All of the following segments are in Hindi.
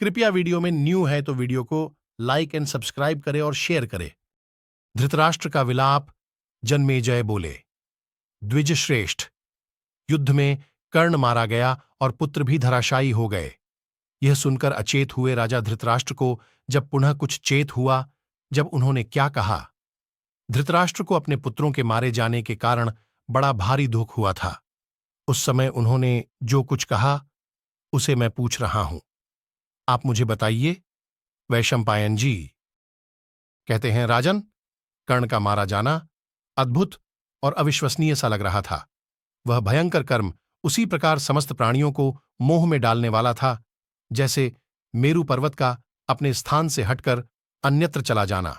कृपया वीडियो में न्यू है तो वीडियो को लाइक एंड सब्सक्राइब करें और शेयर करें। धृतराष्ट्र का विलाप। जन्मेजय बोले, द्विजश्रेष्ठ, युद्ध में कर्ण मारा गया और पुत्र भी धराशायी हो गए। यह सुनकर अचेत हुए राजा धृतराष्ट्र को जब पुनः कुछ चेत हुआ, जब उन्होंने क्या कहा। धृतराष्ट्र को अपने पुत्रों के मारे जाने के कारण बड़ा भारी दुख हुआ था। उस समय उन्होंने जो कुछ कहा उसे मैं पूछ रहा हूं, आप मुझे बताइए। वैशंपायन जी कहते हैं, राजन, कर्ण का मारा जाना अद्भुत और अविश्वसनीय सा लग रहा था। वह भयंकर कर्म उसी प्रकार समस्त प्राणियों को मोह में डालने वाला था, जैसे मेरु पर्वत का अपने स्थान से हटकर अन्यत्र चला जाना।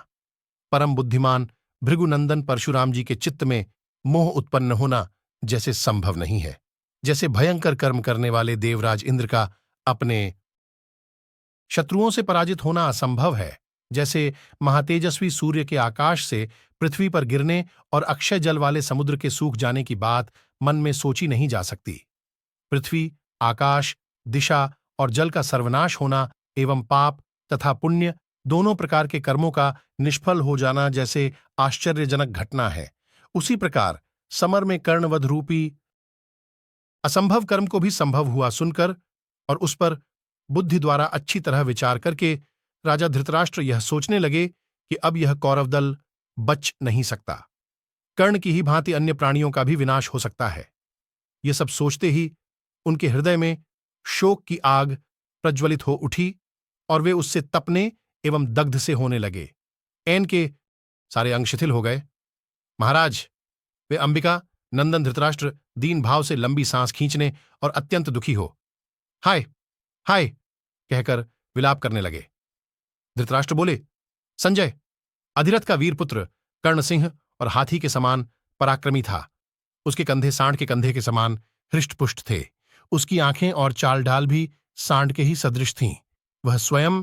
परम बुद्धिमान भृगुनंदन परशुराम जी के चित्त में मोह उत्पन्न होना जैसे संभव नहीं है, जैसे भयंकर कर्म करने वाले देवराज इंद्र का अपने शत्रुओं से पराजित होना असंभव है, जैसे महातेजस्वी सूर्य के आकाश से पृथ्वी पर गिरने और अक्षय जल वाले समुद्र के सूख जाने की बात मन में सोची नहीं जा सकती। पृथ्वी, आकाश, दिशा और जल का सर्वनाश होना एवं पाप तथा पुण्य दोनों प्रकार के कर्मों का निष्फल हो जाना जैसे आश्चर्यजनक घटना है, उसी प्रकार समर में कर्णवध रूपी असंभव कर्म को भी संभव हुआ सुनकर और उस पर बुद्धि द्वारा अच्छी तरह विचार करके राजा धृतराष्ट्र यह सोचने लगे कि अब यह कौरव दल बच नहीं सकता। कर्ण की ही भांति अन्य प्राणियों का भी विनाश हो सकता है। ये सब सोचते ही उनके हृदय में शोक की आग प्रज्वलित हो उठी और वे उससे तपने एवं दग्ध से होने लगे। ऐन के सारे अंग शिथिल हो गए। महाराज, वे अंबिका नंदन धृतराष्ट्र दीन भाव से लंबी सांस खींचने और अत्यंत दुखी हो हाय हाय कहकर विलाप करने लगे। धृतराष्ट्र बोले, संजय, अधिरथ का वीरपुत्र कर्णसिंह और हाथी के समान पराक्रमी था। उसके कंधे सांड के कंधे के समान हृष्टपुष्ट थे। उसकी आंखें और चाल ढाल भी सांड के ही सदृश थीं। वह स्वयं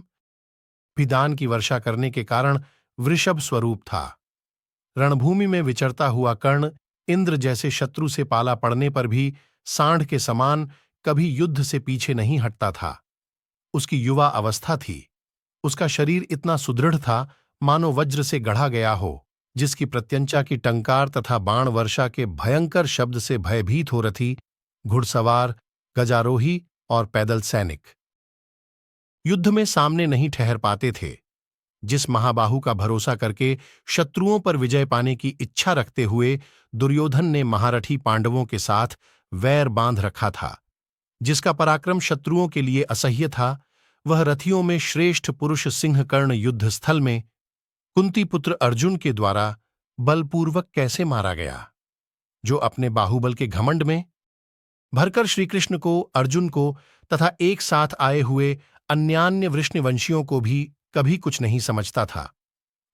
भी दान की वर्षा करने के कारण वृषभ स्वरूप था। रणभूमि में विचरता हुआ कर्ण इंद्र जैसे शत्रु से पाला पड़ने पर भी सांड के समान कभी युद्ध से पीछे नहीं हटता था। उसकी युवा अवस्था थी। उसका शरीर इतना सुदृढ़ था मानो वज्र से गढ़ा गया हो, जिसकी प्रत्यंचा की टंकार तथा बाण वर्षा के भयंकर शब्द से भयभीत हो रथी, घुड़सवार, गजारोही और पैदल सैनिक युद्ध में सामने नहीं ठहर पाते थे। जिस महाबाहु का भरोसा करके शत्रुओं पर विजय पाने की इच्छा रखते हुए दुर्योधन ने महारथी पांडवों के साथ वैर बांध रखा था, जिसका पराक्रम शत्रुओं के लिए असह्य था, वह रथियों में श्रेष्ठ पुरुष सिंह कर्ण युद्ध स्थल में कुंती पुत्र अर्जुन के द्वारा बलपूर्वक कैसे मारा गया, जो अपने बाहुबल के घमंड में भरकर श्रीकृष्ण को, अर्जुन को तथा एक साथ आए हुए अन्यान्य वृष्णिवंशियों को भी कभी कुछ नहीं समझता था,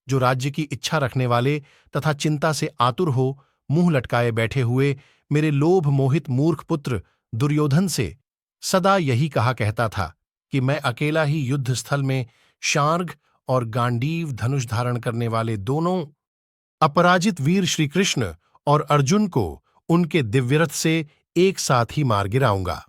जो राज्य की इच्छा रखने वाले तथा चिंता से आतुर हो मुंह लटकाए बैठे हुए मेरे लोभ मोहित मूर्ख पुत्र दुर्योधन से सदा यही कहा कहता था कि मैं अकेला ही युद्ध स्थल में शार्ङ्ग और गांडीव धनुष धारण करने वाले दोनों अपराजित वीर श्रीकृष्ण और अर्जुन को उनके दिव्यरथ से एक साथ ही मार गिराऊंगा।